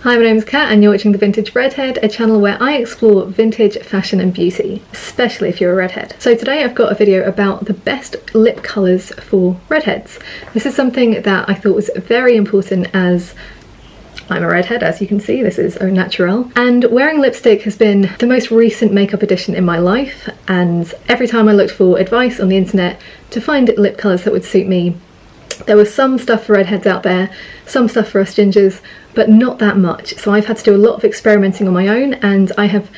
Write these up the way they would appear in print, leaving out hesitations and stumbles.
Hi, my name is Kat and you're watching The Vintage Redhead, a channel where I explore vintage fashion and beauty, especially if you're a redhead. So today I've got a video about the best lip colours for redheads. This is something that I thought was very important as I'm a redhead, as you can see. This is au naturel. And wearing lipstick has been the most recent makeup addition in my life, and every time I looked for advice on the internet to find lip colours that would suit me, there was some stuff for redheads out there, some stuff for us gingers, but not that much. So I've had to do a lot of experimenting on my own, and I have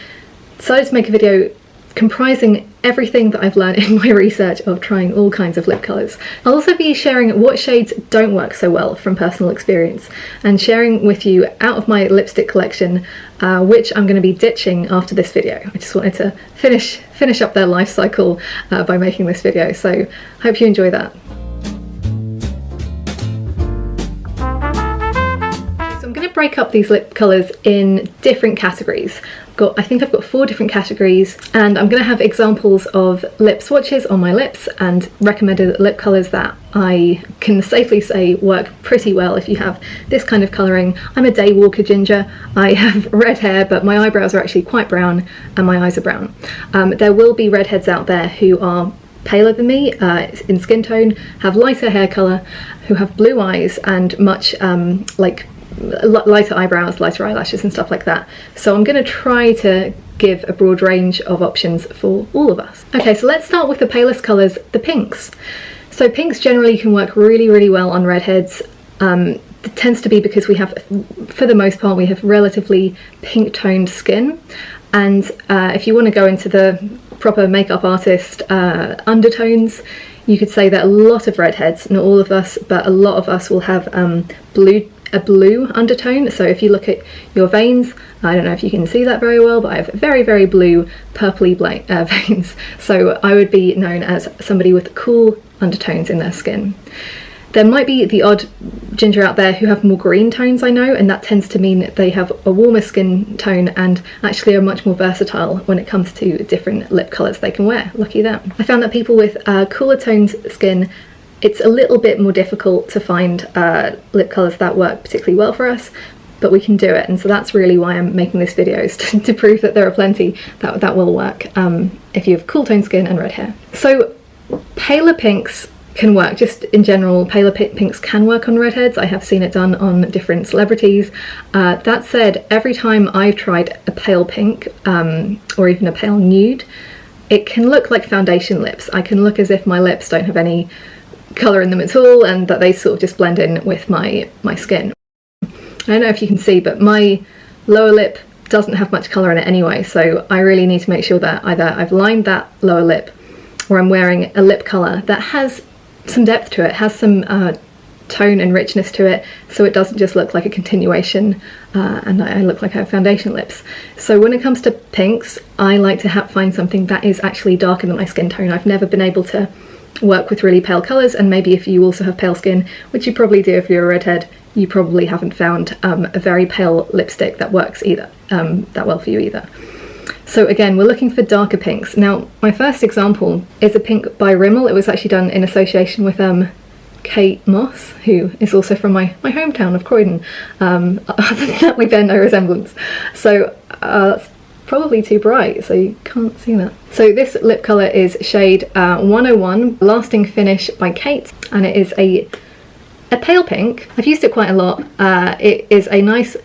decided to make a video comprising everything that I've learned in my research of trying all kinds of lip colours. I'll also be sharing what shades don't work so well from personal experience, and sharing with you out of my lipstick collection which I'm going to be ditching after this video. I just wanted to finish up their life cycle by making this video, so hope you enjoy that. Break up these lip colours in different categories. I think I've got 4 different categories, and I'm going to have examples of lip swatches on my lips and recommended lip colours that I can safely say work pretty well if you have this kind of colouring. I'm a day walker ginger, I have red hair, but my eyebrows are actually quite brown and my eyes are brown. There will be redheads out there who are paler than me in skin tone, have lighter hair colour, who have blue eyes and much lighter eyebrows, lighter eyelashes and stuff like that. So I'm going to try to give a broad range of options for all of us. Okay, so let's start with the palest colours, the pinks. So pinks generally can work really well on redheads. It tends to be because we have, for the most part, we have relatively pink toned skin, and if you want to go into the proper makeup artist undertones, you could say that a lot of redheads, not all of us, but a lot of us will have a blue undertone. So if you look at your veins, I don't know if you can see that very well, but I have very blue purpley veins, so I would be known as somebody with cool undertones in their skin. There might be the odd ginger out there who have more green tones, I know, and that tends to mean that they have a warmer skin tone and actually are much more versatile when it comes to different lip colours they can wear. Lucky them. I found that people with cooler toned skin, it's a little bit more difficult to find lip colours that work particularly well for us, but we can do it, and so that's really why I'm making this video, is to prove that there are plenty that will work if you have cool toned skin and red hair. So paler pinks can work, just in general, paler pinks can work on redheads. I have seen it done on different celebrities. That said, every time I've tried a pale pink or even a pale nude, it can look like foundation lips. I can look as if my lips don't have any colour in them at all, and that they sort of just blend in with my skin. I don't know if you can see, but my lower lip doesn't have much colour in it anyway, so I really need to make sure that either I've lined that lower lip or I'm wearing a lip colour that has some depth to it, has some tone and richness to it, so it doesn't just look like a continuation and I look like I have foundation lips. So when it comes to pinks, I like to find something that is actually darker than my skin tone. I've never been able to work with really pale colours, and maybe if you also have pale skin, which you probably do if you're a redhead, you probably haven't found a very pale lipstick that works either that well for you either. So again, we're looking for darker pinks. Now my first example is a pink by Rimmel. It was actually done in association with Kate Moss, who is also from my hometown of Croydon. Other than that, we bear no resemblance. So that's probably too bright, so you can't see that. So this lip colour is shade 101, Lasting Finish by Kate, and it is a pale pink. I've used it quite a lot. It is a nice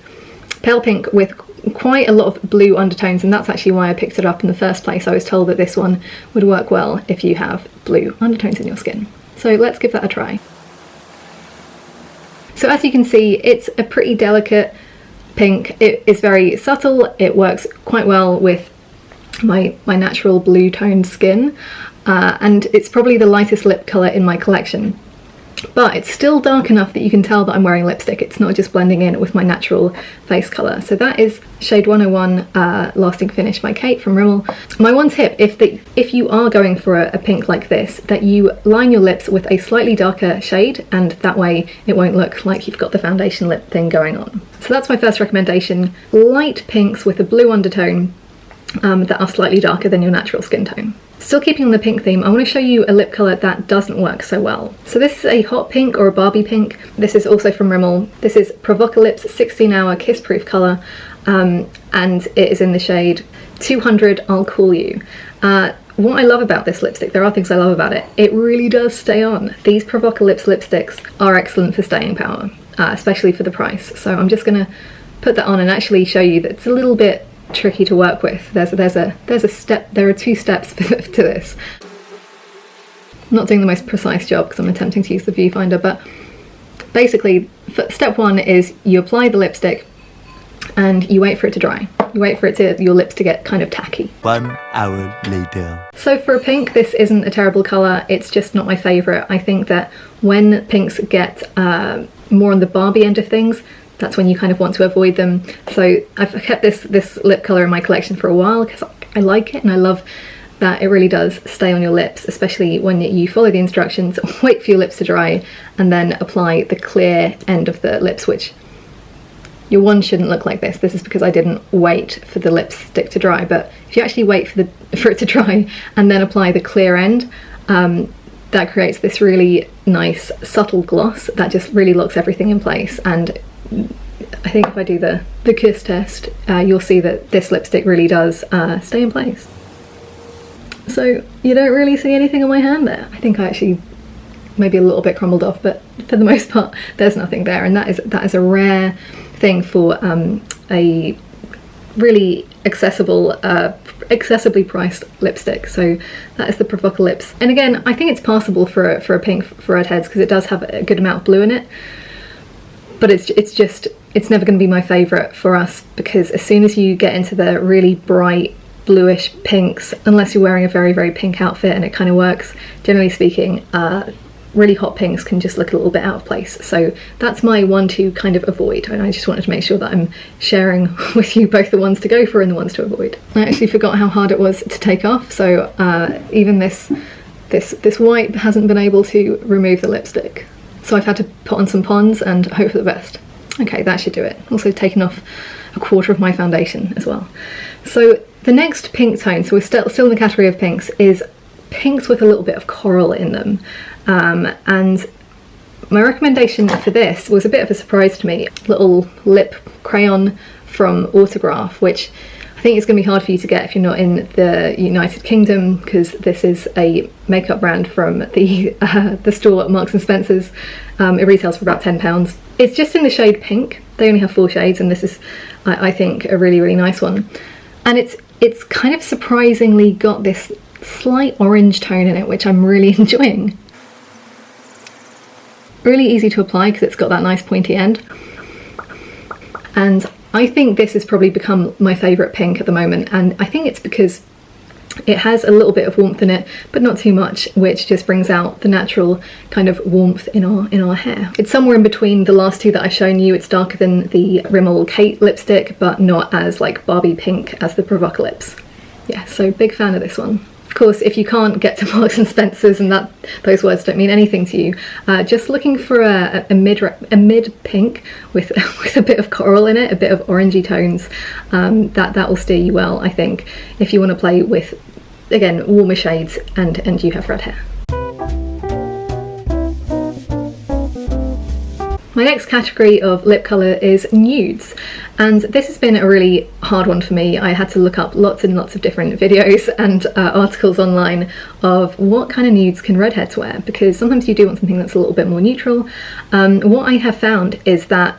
pale pink with quite a lot of blue undertones, and that's actually why I picked it up in the first place. I was told that this one would work well if you have blue undertones in your skin. So let's give that a try. So as you can see, it's a pretty delicate pink. It is very subtle. It works quite well with my natural blue toned skin, and it's probably the lightest lip colour in my collection. But it's still dark enough that you can tell that I'm wearing lipstick. It's not just blending in with my natural face colour. So that is shade 101, Lasting Finish by Kate from Rimmel. My one tip, if you are going for a pink like this, that you line your lips with a slightly darker shade, and that way it won't look like you've got the foundation lip thing going on. So that's my first recommendation. Light pinks with a blue undertone that are slightly darker than your natural skin tone. Still keeping on the pink theme, I want to show you a lip colour that doesn't work so well. So this is a hot pink or a Barbie pink. This is also from Rimmel. This is Provocalips 16 Hour Kiss Proof colour, and it is in the shade 200 I'll Call You. What I love about this lipstick, there are things I love about it, it really does stay on. These Provocalips lipsticks are excellent for staying power, especially for the price. So I'm just going to put that on and actually show you that it's a little bit tricky to work with. There are 2 steps to this. I'm not doing the most precise job because I'm attempting to use the viewfinder, but basically step 1 is you apply the lipstick and you wait for it to dry. You wait for your lips to get kind of tacky. 1 hour later. So for a pink, this isn't a terrible colour, it's just not my favourite. I think that when pinks get more on the Barbie end of things, that's when you kind of want to avoid them. So I've kept this lip colour in my collection for a while because I like it and I love that it really does stay on your lips, especially when you follow the instructions, wait for your lips to dry and then apply the clear end of the lips, which your one shouldn't look like this. This is because I didn't wait for the lipstick to dry, but if you actually wait for it to dry and then apply the clear end, that creates this really nice subtle gloss that just really locks everything in place. And I think if I do the kiss test, you'll see that this lipstick really does stay in place. So you don't really see anything on my hand there. I think I actually maybe a little bit crumbled off, but for the most part there's nothing there, and that is a rare thing for a really accessibly priced lipstick. So that is the Provocalips, and again I think it's passable for a pink for Redheads because it does have a good amount of blue in it, but it's never going to be my favourite for us because as soon as you get into the really bright bluish pinks, unless you're wearing a very, very pink outfit and it kind of works, generally speaking, really hot pinks can just look a little bit out of place. So that's my one to kind of avoid, and I just wanted to make sure that I'm sharing with you both the ones to go for and the ones to avoid. I actually forgot how hard it was to take off, so even this wipe hasn't been able to remove the lipstick. So I've had to put on some Pond's and hope for the best. Okay, that should do it. Also taken off a quarter of my foundation as well. So the next pink tone, so we're still in the category of pinks, is pinks with a little bit of coral in them. And my recommendation for this was a bit of a surprise to me. Little lip crayon from Autograph, which I think is going to be hard for you to get if you're not in the United Kingdom, because this is a makeup brand from the store at Marks and Spencer's. It retails for about £10. It's just in the shade pink. They only have 4 shades, and this is, I think, a really, really nice one. And it's kind of surprisingly got this slight orange tone in it, which I'm really enjoying. Really easy to apply because it's got that nice pointy end. And I think this has probably become my favourite pink at the moment, and I think it's because it has a little bit of warmth in it, but not too much, which just brings out the natural kind of warmth in our hair. It's somewhere in between the last 2 that I've shown you. It's darker than the Rimmel Kate lipstick, but not as like Barbie pink as the Provocalips. Yeah, so big fan of this one. Of course, if you can't get to Marks and Spencer's and those words don't mean anything to you, just looking for a mid pink with a bit of coral in it, a bit of orangey tones, that will steer you well, I think, if you want to play with, again, warmer shades and you have red hair. My next category of lip colour is nudes, and this has been a really hard one for me. I had to look up lots and lots of different videos and articles online of what kind of nudes can redheads wear, because sometimes you do want something that's a little bit more neutral. What I have found is that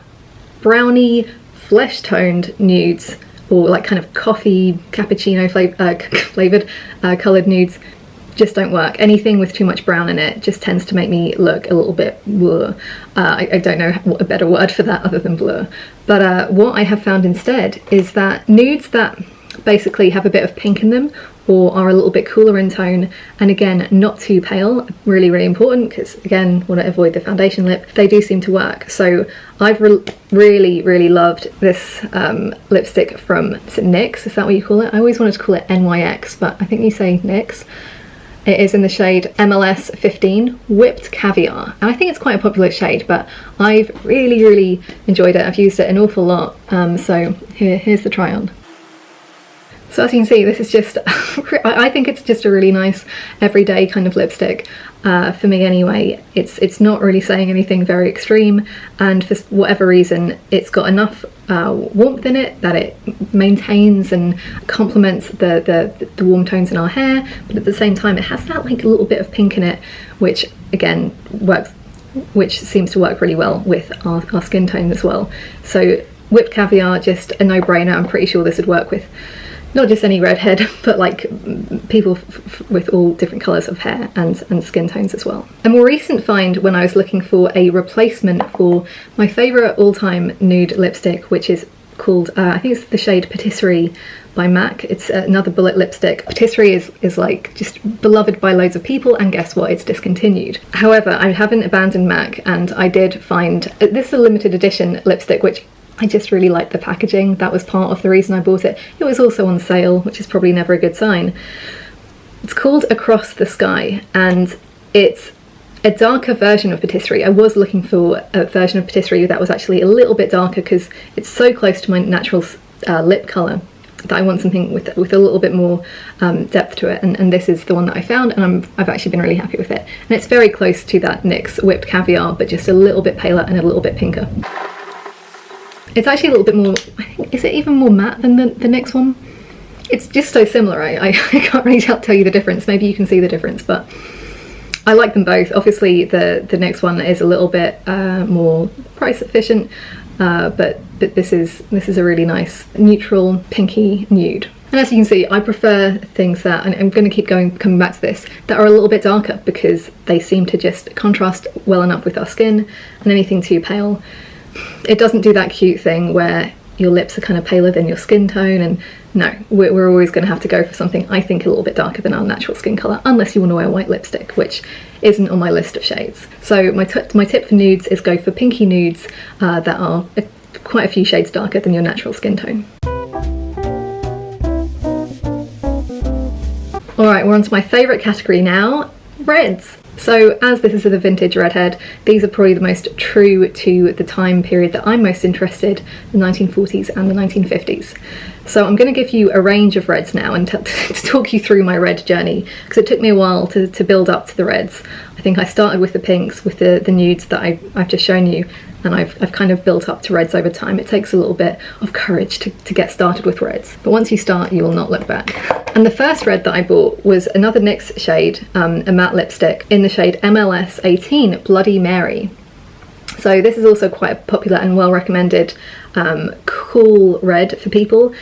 browny, flesh-toned nudes, or like kind of coffee cappuccino flavoured coloured nudes, just don't work. Anything with too much brown in it just tends to make me look a little bit blur. I don't know what a better word for that other than blur. But what I have found instead is that nudes that basically have a bit of pink in them or are a little bit cooler in tone, and again, not too pale, really, really important, because again, want to avoid the foundation lip, they do seem to work. So I've really, really loved this lipstick from, is it NYX? Is that what you call it? I always wanted to call it NYX, but I think you say NYX. It is in the shade MLS 15, Whipped Caviar, and I think it's quite a popular shade, but I've really, really enjoyed it. I've used it an awful lot, so here's the try on. So as you can see, this is just, I think it's just a really nice everyday kind of lipstick. For me anyway. It's not really saying anything very extreme, and for whatever reason it's got enough warmth in it that it maintains and complements the warm tones in our hair, but at the same time it has that like a little bit of pink in it, which again works, which seems to work really well with our skin tone as well. So Whipped Caviar, just a no-brainer. I'm pretty sure this would work with not just any redhead, but like people with all different colours of hair and skin tones as well. A more recent find when I was looking for a replacement for my favourite all-time nude lipstick, which is called, I think it's the shade Patisserie by MAC. It's another bullet lipstick. Patisserie is like just beloved by loads of people, and guess what, it's discontinued. However, I haven't abandoned MAC, and I did find, this is a limited edition lipstick, which I just really liked the packaging. That was part of the reason I bought it. It was also on sale, which is probably never a good sign. It's called Across the Sky, and it's a darker version of Patisserie. I was looking for a version of Patisserie that was actually a little bit darker because it's so close to my natural lip colour that I want something with a little bit more depth to it, and this is the one that I found, and I've actually been really happy with it. And it's very close to that NYX Whipped Caviar, but just a little bit paler and a little bit pinker. It's actually a little bit more, I think, is it even more matte than the NYX one? It's just so similar, I can't really tell you the difference. Maybe you can see the difference, but I like them both. Obviously the NYX one is a little bit more price efficient, but this is a really nice neutral pinky nude. And as you can see, I prefer things that, and I'm going to keep coming back to this, that are a little bit darker, because they seem to just contrast well enough with our skin, and anything too pale, it doesn't do that cute thing where your lips are kind of paler than your skin tone. And no, we're always going to have to go for something, I think, a little bit darker than our natural skin colour, unless you want to wear white lipstick, which isn't on my list of shades. So my tip for nudes is go for pinky nudes that are quite a few shades darker than your natural skin tone. Alright, we're on to my favourite category now, reds. So as this is a vintage redhead, these are probably the most true to the time period that I'm most interested, the 1940s and the 1950s. So I'm going to give you a range of reds now and to talk you through my red journey, because it took me a while to build up to the reds. I think I started with the pinks, with the nudes that I've just shown you, and I've kind of built up to reds over time. It takes a little bit of courage to get started with reds, but once you start, you will not look back. And the first red that I bought was another NYX shade, a matte lipstick in the shade MLS 18 Bloody Mary. So this is also quite a popular and well recommended cool red for people.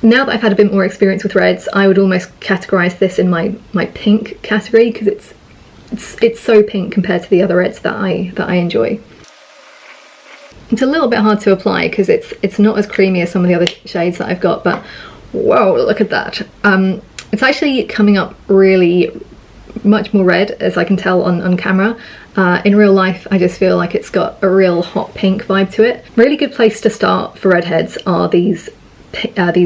Now that I've had a bit more experience with reds, I would almost categorise this in my pink category, because it's so pink compared to the other reds that I enjoy. It's a little bit hard to apply because it's not as creamy as some of the other shades that I've got, but whoa, look at that. It's actually coming up really much more red, as I can tell on camera. In real life, I just feel like it's got a real hot pink vibe to it. Really good place to start for redheads are these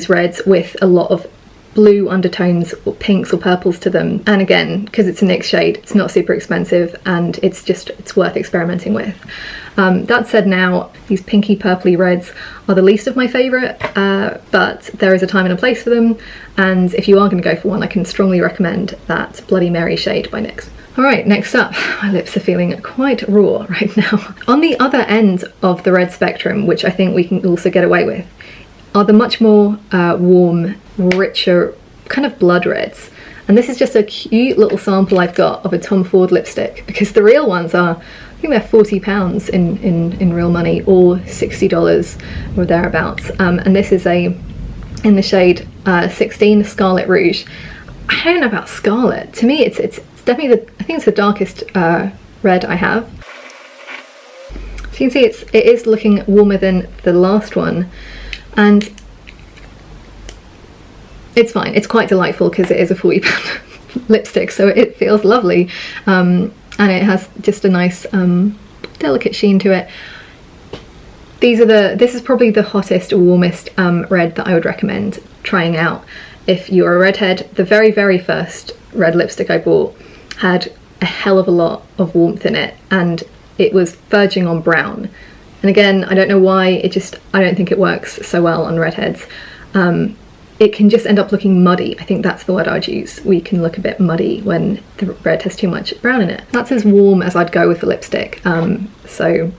reds with a lot of blue undertones or pinks or purples to them, and again, because it's a NYX shade, it's not super expensive, and it's worth experimenting with. That said, now these pinky purpley reds are the least of my favourite, but there is a time and a place for them, and if you are going to go for one, I can strongly recommend that Bloody Mary shade by NYX. Alright, next up, my lips are feeling quite raw right now. On the other end of the red spectrum, which I think we can also get away with, are the much more warm, richer, kind of blood reds. And this is just a cute little sample I've got of a Tom Ford lipstick, because the real ones are, I think they're £40 in real money, or $60 or thereabouts. And this is in the shade 16 Scarlet Rouge. I don't know about scarlet. To me, it's definitely I think it's the darkest red I have. So you can see it is looking warmer than the last one. And it's fine, it's quite delightful because it is a £40 lipstick, so it feels lovely, and it has just a nice delicate sheen to it. This is probably the hottest, warmest red that I would recommend trying out if you're a redhead. The very, very first red lipstick I bought had a hell of a lot of warmth in it, and it was verging on brown. And again, I don't know why, I don't think it works so well on redheads. it can just end up looking muddy. I think that's the word I'd use. We can look a bit muddy when the red has too much brown in it. That's as warm as I'd go with the lipstick. So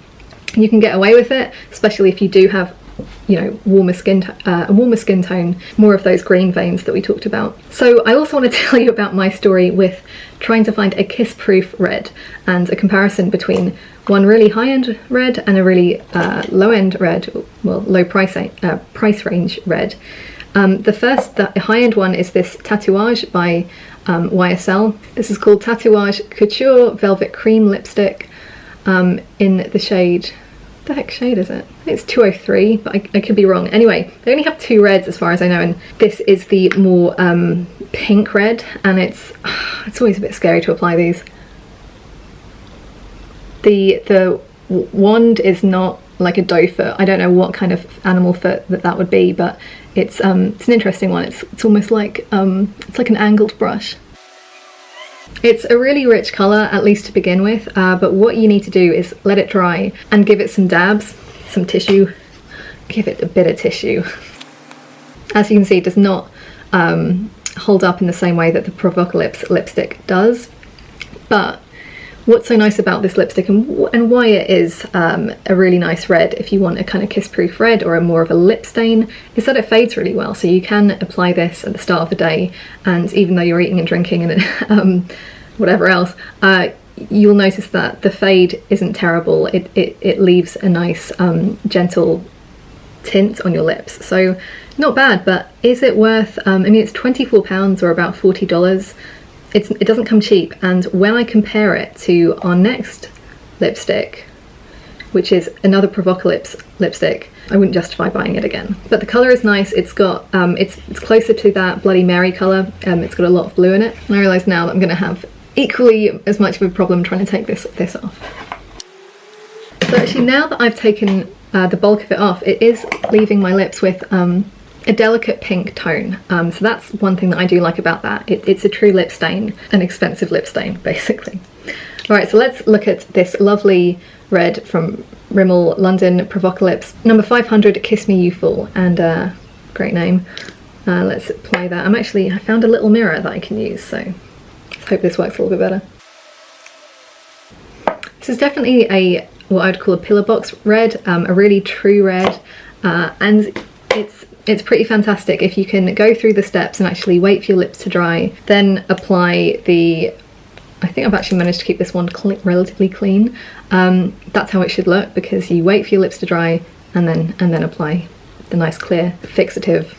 you can get away with it, especially if you do have, you know, a warmer skin tone, more of those green veins that we talked about. So I also want to tell you about my story with trying to find a kiss-proof red and a comparison between one really high-end red and a really low-end red, well, low price range red. The high-end one is this Tatouage by YSL. This is called Tatouage Couture Velvet Cream Lipstick in the shade, what the heck shade is it? It's 203, but I could be wrong. Anyway, they only have 2 reds as far as I know, and this is the more pink red, and it's always a bit scary to apply these. The wand is not like a doe foot. I don't know what kind of animal foot that would be, but it's an interesting one. It's almost like it's like an angled brush. It's a really rich colour, at least to begin with, but what you need to do is let it dry and give it some dabs, some tissue. Give it a bit of tissue. As you can see, it does not hold up in the same way that the Provocalips lipstick does, but what's so nice about this lipstick and why it is a really nice red if you want a kind of kiss-proof red or a more of a lip stain is that it fades really well. So you can apply this at the start of the day, and even though you're eating and drinking and whatever else, you'll notice that the fade isn't terrible. It leaves a nice gentle tint on your lips. So not bad, but is it worth, I mean, it's £24 or about $40. It doesn't come cheap, and when I compare it to our next lipstick, which is another Provocalips lipstick, I wouldn't justify buying it again. But the colour is nice. It's got it's closer to that Bloody Mary colour. It's got a lot of blue in it. And I realise now that I'm going to have equally as much of a problem trying to take this off. So actually, now that I've taken the bulk of it off, it is leaving my lips with a delicate pink tone, so that's one thing that I do like about that. It's a true lip stain, an expensive lip stain, basically. Alright, so let's look at this lovely red from Rimmel London Provocalips, number 500, Kiss Me You Fool, and great name. Let's apply that. I found a little mirror that I can use, so let's hope this works a little bit better. This is definitely what I would call a pillar box red, a really true red, and it's pretty fantastic if you can go through the steps and actually wait for your lips to dry, then apply the, I think I've actually managed to keep this one relatively clean. That's how it should look, because you wait for your lips to dry and then apply the nice clear fixative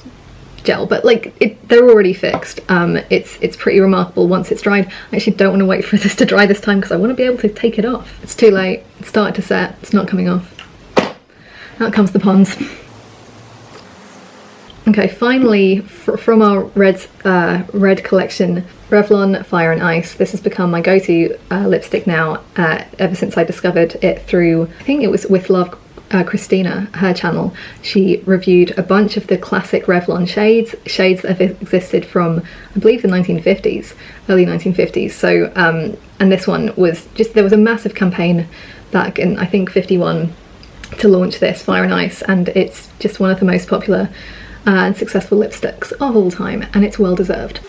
gel. But like they're already fixed. It's pretty remarkable once it's dried. I actually don't want to wait for this to dry this time because I want to be able to take it off. It's too late. It's started to set. It's not coming off. Out comes the Pond's. Okay, finally, from our red collection, Revlon Fire and Ice. This has become my go-to lipstick now, ever since I discovered it through, I think it was With Love Christina, her channel. She reviewed a bunch of the classic Revlon shades that have existed from, I believe, the 1950s, early 1950s. So, and this one was just, there was a massive campaign back in, I think, 51 to launch this, Fire and Ice, and it's just one of the most popular and successful lipsticks of all time, and it's well deserved.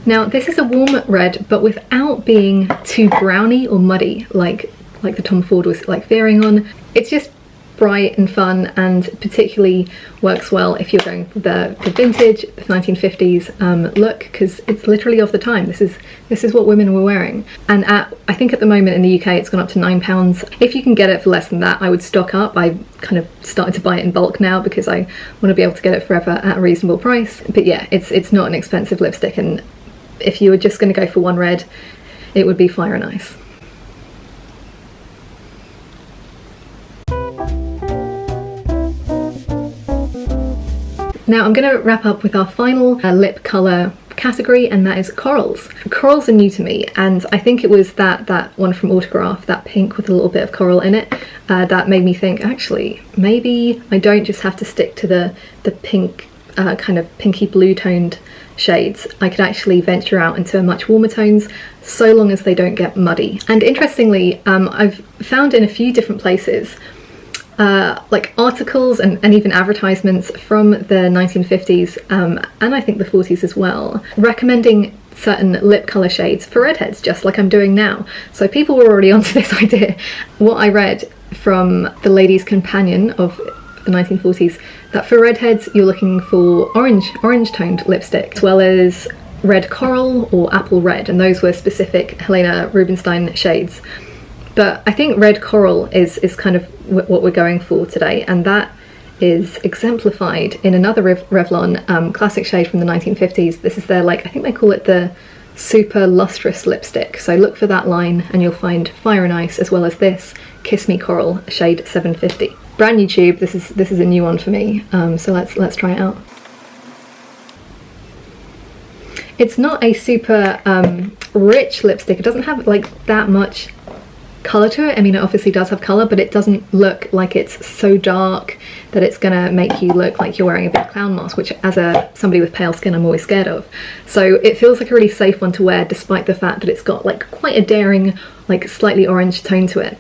Now this is a warm red, but without being too browny or muddy like the Tom Ford was like veering on. It's just bright and fun, and particularly works well if you're going for the vintage, the 1950s look, because it's literally of the time. This is what women were wearing, and I think at the moment in the UK it's gone up to £9. If you can get it for less than that, I would stock up. I kind of started to buy it in bulk now because I want to be able to get it forever at a reasonable price. But yeah, it's not an expensive lipstick, and if you were just going to go for one red, it would be Fire and Ice. Now I'm going to wrap up with our final lip colour category, and that is corals. Corals are new to me, and I think it was that one from Autograph, that pink with a little bit of coral in it, that made me think, actually, maybe I don't just have to stick to the pink, kind of pinky blue toned shades. I could actually venture out into much warmer tones, so long as they don't get muddy. And interestingly, I've found in a few different places like articles and even advertisements from the 1950s and I think the 40s as well, recommending certain lip colour shades for redheads, just like I'm doing now. So people were already onto this idea. What I read from the Ladies' Companion of the 1940s, that for redheads you're looking for orange toned lipstick, as well as red coral or apple red, and those were specific Helena Rubinstein shades. But I think red coral is kind of what we're going for today, and that is exemplified in another Revlon classic shade from the 1950s. This is their, like, I think they call it the super lustrous lipstick. So look for that line and you'll find Fire and Ice, as well as this Kiss Me Coral shade 750. Brand new tube. This is a new one for me. So let's try it out. It's not a super rich lipstick. It doesn't have like that much colour to it. I mean, it obviously does have colour, but it doesn't look like it's so dark that it's gonna make you look like you're wearing a big clown mask, which as somebody with pale skin I'm always scared of. So it feels like a really safe one to wear, despite the fact that it's got like quite a daring, like slightly orange tone to it.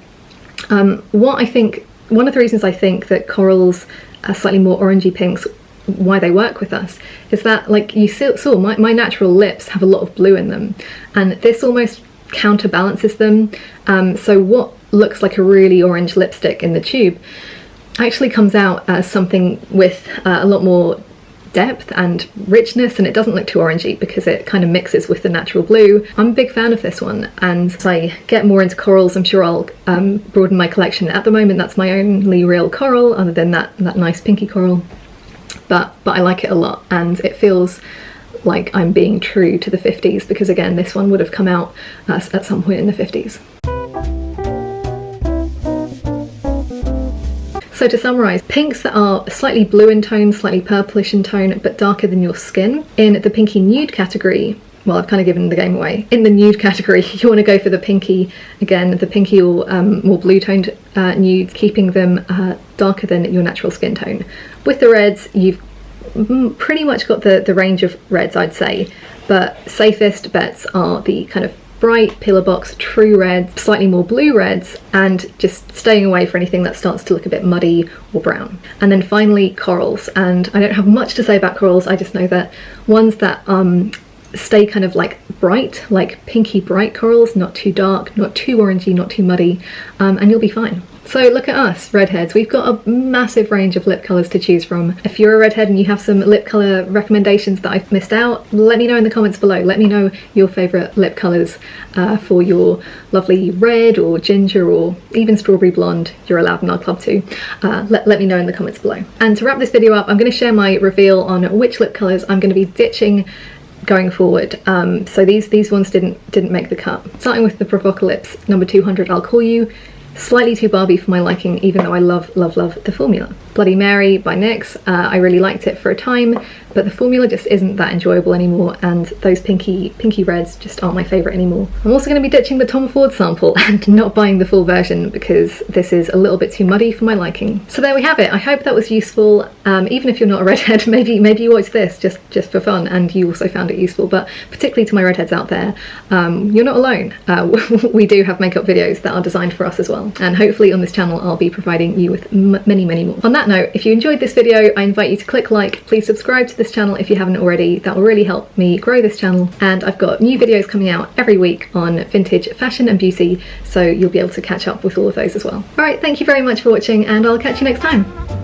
One of the reasons I think that corals are slightly more orangey pinks, why they work with us, is that, like you saw, my natural lips have a lot of blue in them, and this almost counterbalances them. So what looks like a really orange lipstick in the tube actually comes out as something with a lot more depth and richness, and it doesn't look too orangey because it kind of mixes with the natural blue. I'm a big fan of this one, and as I get more into corals I'm sure I'll broaden my collection. At the moment that's my only real coral, other than that nice pinky coral, but I like it a lot, and it feels like I'm being true to the 50s, because again this one would have come out at some point in the 50s. So to summarise, pinks that are slightly blue in tone, slightly purplish in tone, but darker than your skin. In the pinky nude category, well, I've kind of given the game away. In the nude category, you want to go for the pinky, again, the pinky or more blue toned nudes, keeping them darker than your natural skin tone. With the reds, you've pretty much got the range of reds, I'd say, but safest bets are the kind of bright pillar box true reds, slightly more blue reds, and just staying away for anything that starts to look a bit muddy or brown. And then finally corals, and I don't have much to say about corals, I just know that ones that stay kind of like bright, like pinky bright corals, not too dark, not too orangey, not too muddy, and you'll be fine. So look at us, redheads. We've got a massive range of lip colours to choose from. If you're a redhead and you have some lip colour recommendations that I've missed out, let me know in the comments below. Let me know your favourite lip colours for your lovely red or ginger or even strawberry blonde. You're allowed in our club too. Let me know in the comments below. And to wrap this video up, I'm going to share my reveal on which lip colours I'm going to be ditching going forward. So these ones didn't make the cut. Starting with the Provocalips number 200, I'll call you. Slightly too Barbie for my liking, even though I love the formula. Bloody Mary by NYX, I really liked it for a time, but the formula just isn't that enjoyable anymore, and those pinky reds just aren't my favourite anymore. I'm also going to be ditching the Tom Ford sample and not buying the full version because this is a little bit too muddy for my liking. So there we have it. I hope that was useful. Even if you're not a redhead, maybe you watch this just for fun and you also found it useful, but particularly to my redheads out there, you're not alone. We do have makeup videos that are designed for us as well, and hopefully on this channel I'll be providing you with many more. On that note, if you enjoyed this video, I invite you to click like. Please subscribe to this channel if you haven't already. That will really help me grow this channel, and I've got new videos coming out every week on vintage fashion and beauty, so you'll be able to catch up with all of those as well. Alright, thank you very much for watching, and I'll catch you next time.